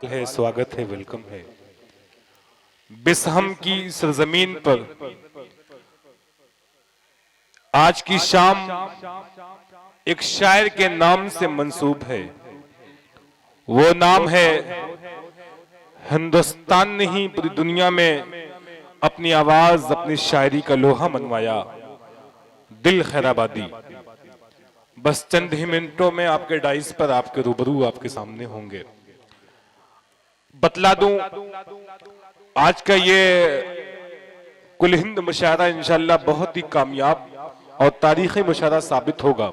है, स्वागत है, वेलकम है। बिसहम की सरजमीन पर आज की शाम एक शायर के नाम से मंसूब है। वो नाम है, हिंदुस्तान ने ही पूरी दुनिया में अपनी आवाज, अपनी शायरी का लोहा मनवाया, दिल खैराबादी। बस चंद ही मिनटों में आपके डाइस पर आपके रूबरू आपके सामने होंगे। बतला दूं, आज का ये कुल हिंद मुशायरा इंशाल्लाह बहुत ही कामयाब और तारीखी मुशायरा साबित होगा।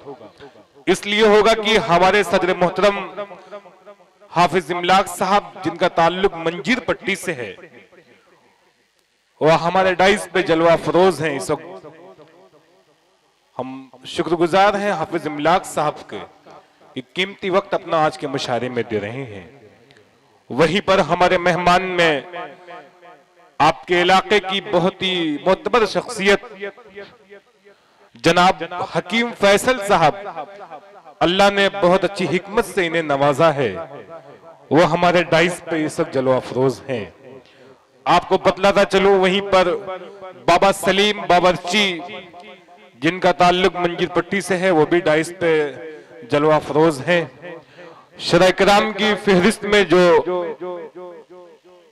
इसलिए होगा कि हमारे सदर मोहतरम हाफिज इमलाक साहब, जिनका ताल्लुक मंजीर पट्टी से है, वह हमारे डाइस पे जलवा फरोज हैं। इस वक्त हम शुक्रगुजार हैं हाफिज इमलाक साहब के कि कीमती वक्त अपना आज के मुशायरे में दे रहे हैं। वहीं पर हमारे मेहमान में आपके इलाके की बहुत ही मोतबर शख्सियत जनाब हकीम फैसल साहब, अल्लाह ने बहुत अच्छी हिकमत से इन्हें नवाजा है। वो हमारे डाइस पे इस वक्त जलवा अफरोज हैं। आपको बतलाता चलूं, वहीं पर बाबा सलीम बावर्ची, जिनका ताल्लुक मंजीर पट्टी से है, वो भी डाइस पे जलवा अफरोज हैं। शरह कराम की फहरिस्त में जो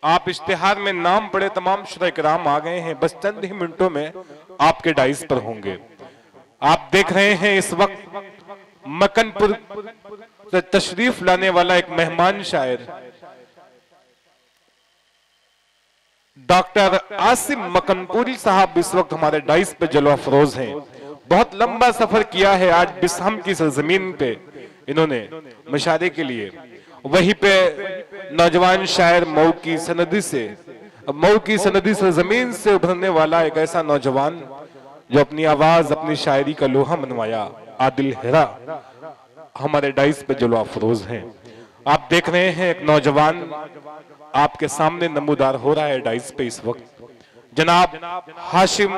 आप इश्तिहार में नाम पड़े तमाम शरह कराम आ गए हैं। बस चंद ही मिनटों में आपके डाइस पर होंगे। आप देख रहे हैं इस वक्त मकनपुर से तशरीफ लाने वाला एक मेहमान शायर डॉक्टर आसिम मकनपुरी साहब इस वक्त हमारे डाइस पे जलवा फरोज हैं। बहुत लंबा सफर किया है आज बिसहम की सरजमीन पे इन्होंने मुशायरे के लिए। वहीं पे नौजवान शायर मऊ की सनदी सरजमीन से उभरने वाला एक ऐसा नौजवान जो अपनी आवाज, अपनी शायरी का लोहा मनवाया, आदिल हेरा, हमारे डाइस पे जलवा फरोज हैं। आप देख रहे हैं एक नौजवान आपके सामने नमूदार हो रहा है डाइस पे इस वक्त। जनाब हाशिम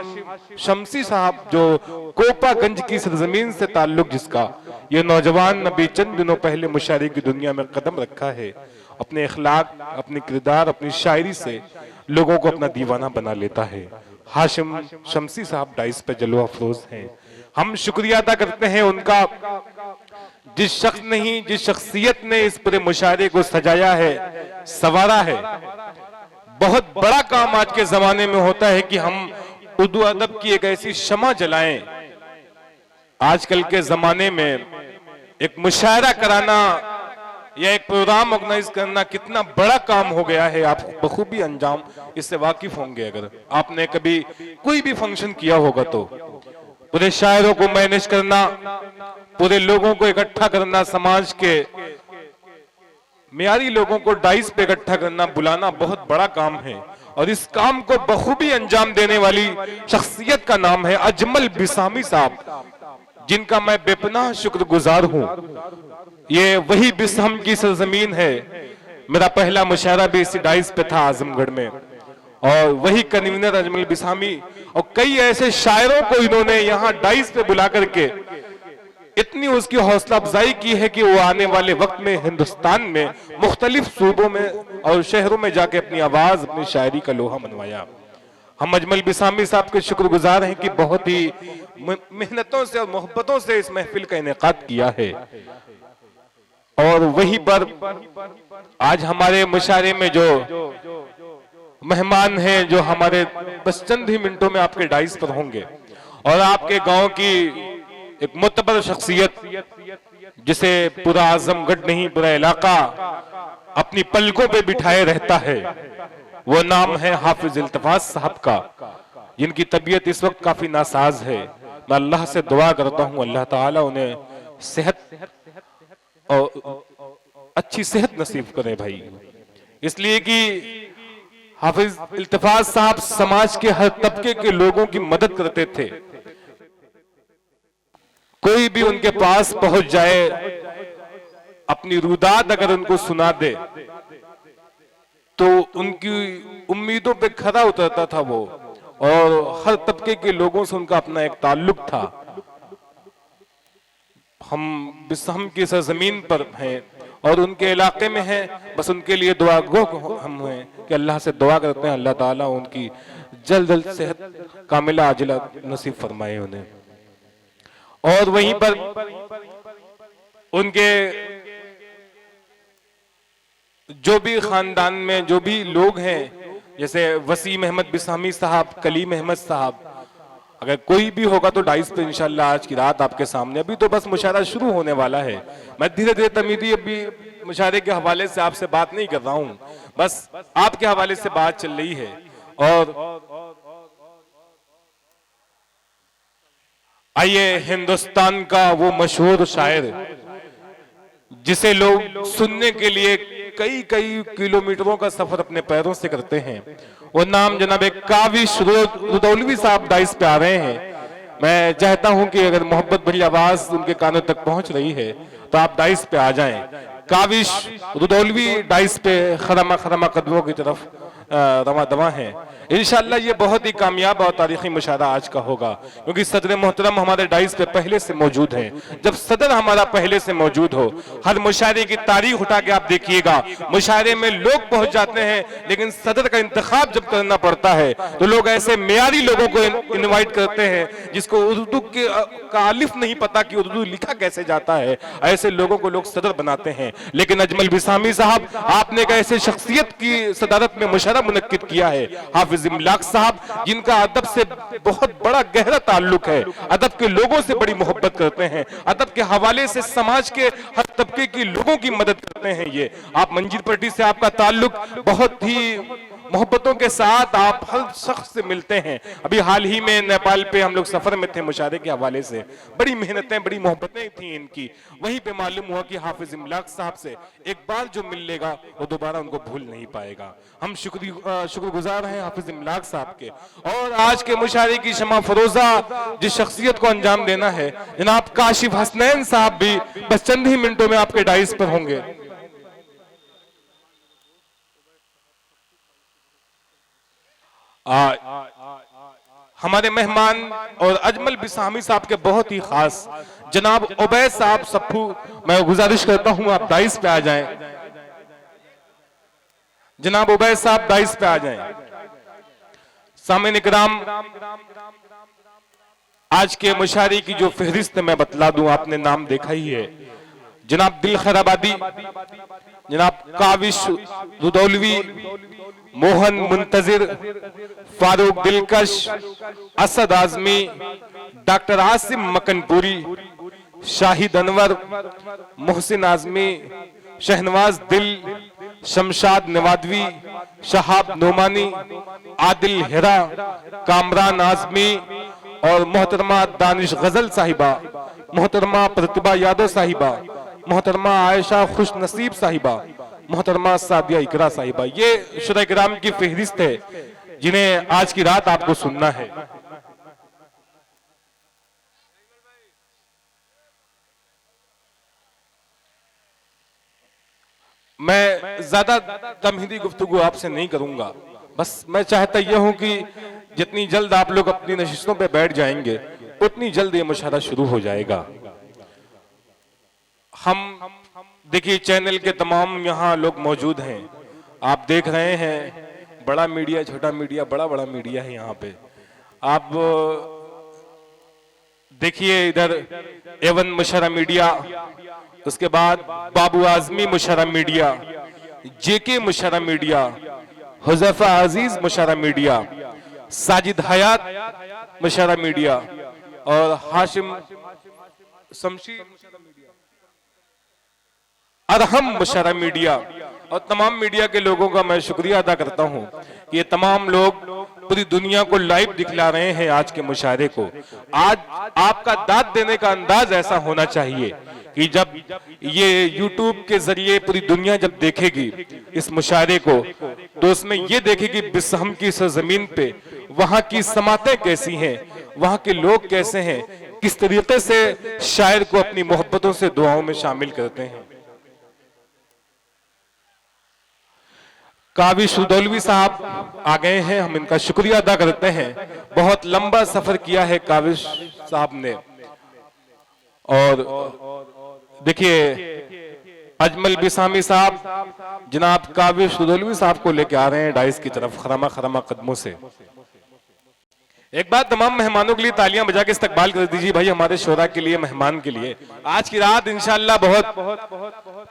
शमसी साहब, जो कोपागंज की सरजमीन से ताल्लुक जिसका, ये नौजवान अभी चंद दिनों पहले मुशायरे की दुनिया में कदम रखा है। अपने इखलाक, अपनी किरदार, अपनी शायरी से लोगों को अपना दीवाना बना लेता है। हाशिम शमसी साहब डाइस पे जलवा अफरोज हैं। हम शुक्रिया अदा करते हैं उनका, जिस शख्सियत ने इस पूरे मुशायरे को सजाया है, संवारा है। बहुत बड़ा काम आज के जमाने में होता है कि हम उर्दू अदब की एक ऐसी शमा जलाएं। आजकल के जमाने में एक मुशायरा कराना या एक प्रोग्राम ऑर्गेनाइज करना कितना बड़ा काम हो गया है, आप बखूबी अंजाम इससे वाकिफ होंगे। अगर आपने कभी कोई भी फंक्शन किया होगा तो पूरे शायरों को मैनेज करना, पूरे लोगों को इकट्ठा करना, समाज के मियारी लोगों को डाइस पे इकट्ठा करना, बुलाना बहुत बड़ा काम है। और इस काम को बखूबी अंजाम देने वाली शख्सियत का नाम है अजमल बिसामी साहब, जिनका मैं बेपनाह शुक्रगुजार हूं। ये वही बिसहम की सरजमीन है। मेरा पहला मुशायरा भी इसी डाइस पे था आजमगढ़ में, और वही कन्वीनर अजमल बिसामी और कई ऐसे शायरों को इन्होंने यहाँ डाइस पे बुला करके इतनी उसकी हौसला अफजाई की है कि वो आने वाले वक्त में हिंदुस्तान में मुख्तलिफ सूबों में और शहरों में जाके अपनी आवाज, अपनी शायरी का लोहा मनवाया। हम अजमल बिसामी साहब के शुक्रगुजार हैं कि बहुत ही मेहनतों से और मोहब्बतों से इस महफिल का इनेकाद किया है। और वहीं पर आज हमारे मुशायरे में जो मेहमान हैं, जो हमारे बस चंद ही मिनटों में आपके डाइस पर होंगे, और आपके गांव की एक मुतबर शख्सियत जिसे पूरा आजमगढ़ नहीं पूरा इलाका अपनी पलकों पे बिठाए रहता है, वो नाम है हाफिज इल्तिफात साहब का, जिनकी तबीयत इस वक्त काफी नासाज है। मैं अल्लाह से दुआ करता हूँ अल्लाह ताला उन्हें सेहत और अच्छी सेहत नसीब करे भाई। इसलिए कि हाफिज इल्तिफात साहब समाज के हर तबके के लोगों की मदद करते थे। कोई भी उनके पास पहुंच जाए, अपनी रुदात अगर उनको सुना दे तो उनकी उम्मीदों पे खरा उतरता था वो, और हर तबके के लोगों से उनका अपना एक ताल्लुक था। हम बिसहम की सरजमीन पर हैं और उनके इलाके में हैं, बस उनके लिए दुआ गो हम हैं कि अल्लाह से दुआ करते हैं अल्लाह ताला उनकी जल्द जल्द सेहत कामिला आजिला नसीब फरमाए उन्हें। और वहीं पर उनके जो भी खानदान में जो भी लोग हैं, जैसे वसीम अहमद बिसामी साहब, कलीम अहमद साहब, अगर कोई भी होगा तो डाइस पे इंशाल्लाह आज की रात आपके सामने, अभी तो बस मुशायरा शुरू होने वाला है। मैं धीरे धीरे तमीदी अभी मुशायरे के हवाले से आपसे बात नहीं कर रहा हूं, बस आपके हवाले से बात चल रही है। और आइए हिंदुस्तान का वो मशहूर शायर जिसे लोग सुनने के लिए कई कई किलोमीटरों का सफर अपने पैरों से करते हैं, वो नाम जनाब काविश रुदौलवी साहब डाइस पे आ रहे हैं। मैं चाहता हूं कि अगर मोहब्बत भरी आवाज उनके कानों तक पहुंच रही है तो आप डाइस पे आ जाएं। काविश रुदौलवी डाइस पे खरमा खरमा कदमों की तरफ रवा दवा है। इंशाअल्लाह ये बहुत ही कामयाब और तारीखी मुशायरा आज का होगा, क्योंकि सदर मोहतरम हमारे डाइस पे पहले से मौजूद हैं। जब सदर हमारा पहले से मौजूद हो, हर मुशायरे की तारीख उठा के आप देखिएगा, मुशायरे में लोग पहुंच जाते हैं, लेकिन सदर का इंतखाब जब करना पड़ता है तो लोग ऐसे मेयारी लोगों को इन्वाइट करते हैं जिसको उर्दू का अलिफ नहीं पता कि उर्दू लिखा कैसे जाता है, ऐसे लोगों को लोग सदर बनाते हैं। लेकिन अजमल बिसामी साहब, आपने एक ऐसे शख्सियत की सदारत में मुशायरा मुनक्किद किया है, हाफिज इमलाक साहब, जिनका अदब से बहुत बड़ा गहरा ताल्लुक है, अदब के लोगों से बड़ी मोहब्बत करते हैं, अदब के हवाले से समाज के हर तबके के लोगों की मदद करते हैं। ये आप मंजीर पट्टी से आपका ताल्लुक बहुत ही मोहब्बतों के साथ आप हर शख्स से मिलते हैं। अभी हाल ही में नेपाल पे हम लोग सफर में थे मुशायरे के हवाले से, बड़ी मेहनतें बड़ी मोहब्बतें थी इनकी। वहीं पे मालूम हुआ कि हाफिज इमलाक साहब से एक बार जो मिल लेगा वो दोबारा उनको भूल नहीं पाएगा। हम शुक्रगुजार हैं हाफिज इमलाक साहब के। और आज के मुशायरे की शमा फरोजा जिस शख्सियत को अंजाम देना है, जनाब काशिफ हसनैन साहब भी बस चंद ही मिनटों में आपके डाइस पर होंगे। हमारे मेहमान और अजमल बिसामी साहब के बहुत ही खास जनाब उबैद साहब सप्पू, मैं गुजारिश करता हूं आप डाइस पे आ जाएं। जनाब उबैद साहब डाइस पे आ जाएं। सामईन इकराम, आज के मुशायरे की जो फहरिस्त मैं बतला दूं, आपने नाम देखा ही है, जनाब दिल खैराबादी, जनाब काविश रुदौलवी, मोहन मुंतजिर, फारूक दिलकश, असद आजमी, डॉक्टर आसिम मकनपुरी, शाहिद अनवर, मोहसिन आजमी, शहनवाज दिल, शमशाद नवादवी, शहाब नोमानी, आदिल हेरा, कामरान आजमी और मोहतरमा दानिश गजल साहिबा, मोहतरमा प्रतिभा यादव साहिबा, मोहतरमा आयशा खुश नसीब साहिबा, मोहतरमा सादिया इकरा साहिबा, ये शुरा इकराम की फहरिस्त है जिन्हें आज की रात आपको सुनना है। मैं ज्यादा तमहीदी गुफ्तगू आपसे नहीं करूंगा, बस मैं चाहता यह हूं कि जितनी जल्द आप लोग अपनी नशिस्तों पे बैठ जाएंगे उतनी जल्द ये मुशायरा शुरू हो जाएगा। हम देखिए चैनल के तमाम यहाँ लोग मौजूद हैं, आप देख रहे हैं, बड़ा मीडिया छोटा मीडिया, बड़ा बड़ा मीडिया है यहाँ पे। आप देखिए इधर एवन मुशायरा मीडिया, उसके बाद बाबू आजमी मुशायरा मीडिया, जेके मुशायरा मीडिया, हुज़ैफा अजीज मुशायरा मीडिया, साजिद हयात मुशायरा मीडिया और हाशिम शमशी अरहम मुशायरा मीडिया और तमाम मीडिया के लोगों का मैं शुक्रिया अदा करता हूं कि ये तमाम लोग पूरी दुनिया को लाइव दिखला रहे हैं आज के मुशायरे को। आज आपका दाद देने का अंदाज ऐसा होना चाहिए कि जब ये YouTube के जरिए पूरी दुनिया जब देखेगी इस मुशायरे को, तो उसमें ये देखेगी बिस्हम की सरजमीन पे वहां की समातें कैसी हैं, वहां के लोग कैसे हैं, किस तरीके से शायर को अपनी मोहब्बतों से दुआओं में शामिल करते हैं। काविश रुदौलवी साहब आ गए हैं, हम इनका शुक्रिया अदा करते हैं। बहुत लंबा सफर किया है काविश साहब ने। और देखिए अजमल बिसामी साहब जनाब काबिश रुदौलवी साहब को लेके आ रहे हैं डाइस की तरफ खरामा खरामा कदमों से। एक बार तमाम मेहमानों के लिए तालियां बजा के इस्तकबाल कर दीजिए भाई, हमारे शोरा के लिए, मेहमान के लिए। आज की रात इंशाअल्लाह बहुत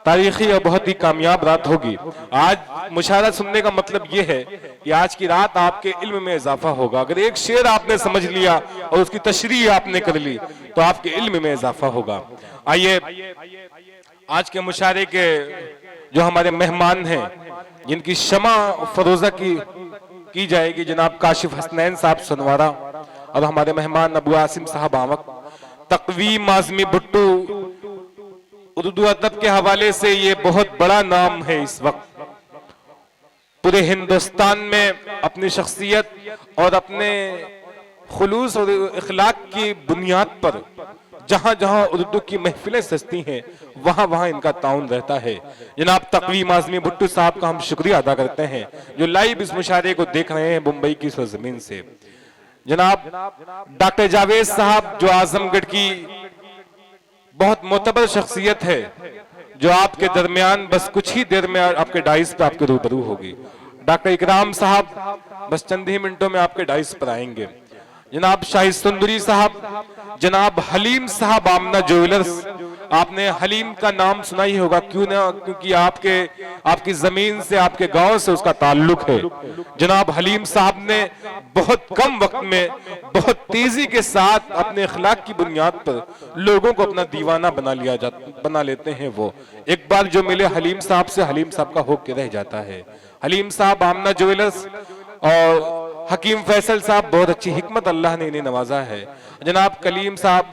तारीखी और बहुत ही कामयाब रात होगी। आज मुशारा सुनने का मतलब ये है कि आज की रात आपके इल्म में इजाफा होगा। अगर एक शेर आपने समझ लिया और उसकी तशरीह आपने कर ली तो आपके इल्म में इजाफा होगा। आइए आज के मुशारे के जो हमारे मेहमान हैं, जिनकी शमा फरोजा की जाएगी, जनाब काशिफ हसनैन साहब सनवारा और हमारे मेहमान अबू आसिम साहब आमक। तकवीम आजमी भुट्टू उर्दू अदब के हवाले से ये बहुत बड़ा नाम है। इस वक्त पूरे हिंदुस्तान में अपनी शख्सियत और अपने खुलूस और इखलाक की बुनियाद पर जहां जहां उर्दू की महफिलें सजती हैं वहां वहां इनका ताउन रहता है। जनाब तकवीम आजमी भुट्टू साहब का हम शुक्रिया अदा करते हैं जो लाइव इस मुशारे को देख रहे हैं मुंबई की सरजमीन से। जनाब डॉक्टर जावेद साहब जो आजमगढ़ की बहुत मोतबर शख्सियत है, जो आपके दरमियान बस कुछ ही देर में आपके डाइस पे आपके रूबरू होगी। डॉक्टर इकराम साहब बस चंद ही मिनटों में आपके डाइस पर आएंगे। जनाब शाहिद सुंदरी साहब, जनाब हलीम साहब आमना ज्वेलर्स, आपने हलीम का नाम सुना ही होगा, क्यों ना, क्योंकि आपकी जमीन से, आपके गांव से उसका ताल्लुक है। जनाब हलीम साहब ने बहुत कम वक्त में बहुत तेजी के साथ अपने इखलाक की बुनियाद पर लोगों को अपना दीवाना बना लेते हैं। वो एक बार जो मिले हलीम साहब से, हलीम साहब का होके रह जाता है। हलीम साहब आमना ज्वेलर्स और हकीम फैसल साहब, बहुत अच्छी हिकमत अल्लाह ने इन्हें नवाजा है। जनाब कलीम साहब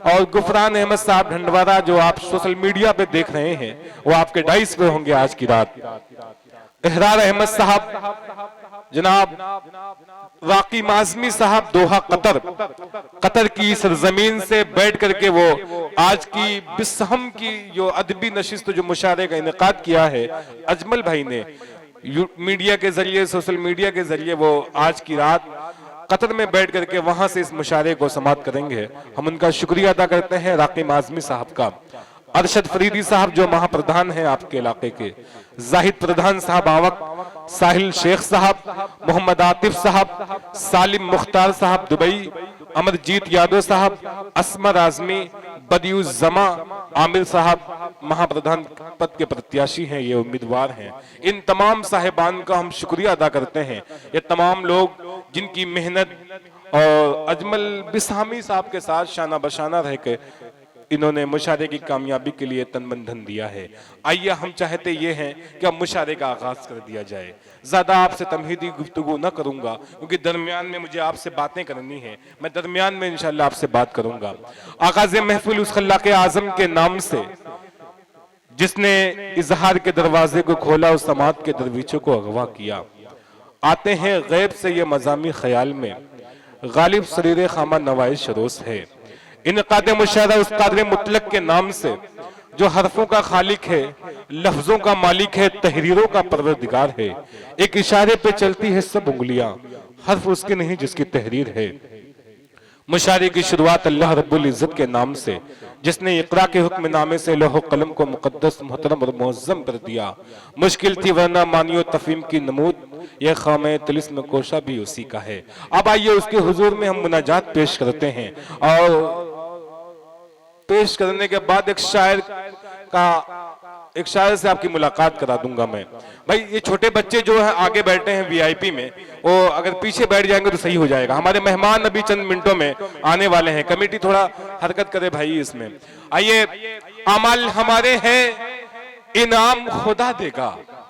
और गुफरान अहमद साहब ढंडवारा जो आप सोशल मीडिया पे देख रहे हैं, वो आपके डाइस पे होंगे आज की रात। इहरार अहमद साहब, जनाब वाकी माजमी साहब दोहा कतर की सरजमीन से बैठ करके वो आज की बिस्हम की जो अदबी नशिस्त जो मुशारे का इनेकाद किया है अजमल भाई ने मीडिया के जरिए, सोशल मीडिया के जरिए, वो आज की रात कतर में बैठ करके वहां से इस मुशारे को समाप्त करेंगे। हम उनका शुक्रिया अदा करते हैं। राकिम आजमी साहब का, अरशद फरीदी साहब जो महाप्रधान हैं आपके इलाके के, जाहिद प्रधान साहब आवक, साहिल शेख साहब, मोहम्मद आतिफ साहब, सालिम मुख्तार साहब दुबई, अमरजीत यादव साहब, असमर आजमी, बदियुज्जमा आमिर साहब महाप्रधान पद के प्रत्याशी हैं, ये उम्मीदवार हैं। इन तमाम साहिबान का हम शुक्रिया अदा करते हैं। ये तमाम लोग जिनकी मेहनत और अजमल बिसामी साहब के साथ शाना बशाना रह के इन्होंने मुशारे की कामयाबी के लिए तन मन धन दिया है। आइए हम चाहते ये हैं कि अब मुशारे का आगाज कर दिया जाए। ज्यादा आपसे तमहीदी गुफ्तगू न करूंगा क्योंकि दरमियान में मुझे आपसे बातें करनी है। मैं दरमियान में इंशाल्लाह आपसे बात करूंगा। आगाज़ महफिल उस खल्लाक़े आज़म के नाम से जिसने इजहार के दरवाजे को खोला, उस समात के दरवीचों को अगवा किया। आते हैं गैब से ये मज़ामी ख्याल में, गालिब सरीर खामा नवाइश शरोस है। इनकाद मुशारा उस कादर मुतलक के नाम से जो हरफों का खालिक है, लफ्जों का मालिक है, तहरीरों का परवरदिगार है। एक इशारे पे चलती है सब उंगलियां, हर्फ उसके नहीं जिसकी तहरीर है। मुशारे की शुरुआत अल्लाह रब्बुल इज्जत के नाम से जिसने इकरा के हुक्मनामे से लौह कलम को मुकद्दस, मुहतरम और मुअज़्ज़म कर दिया। मुश्किल थी वरना मानियो तफहीम की नमूद, यह खामे तिलिस्म कोशा भी उसी का है। अब आइए उसके हुजूर में हम मुनाजात पेश करते हैं और पेश करने के बाद एक शायर से आपकी मुलाकात करा दूंगा मैं। भाई ये छोटे बच्चे जो है आगे बैठे हैं वीआईपी में, वो अगर पीछे बैठ जाएंगे तो सही हो जाएगा। हमारे मेहमान अभी चंद मिनटों में आने वाले हैं। कमेटी थोड़ा हरकत करे भाई इसमें। आइए, अमल हमारे हैं, इनाम खुदा देगा।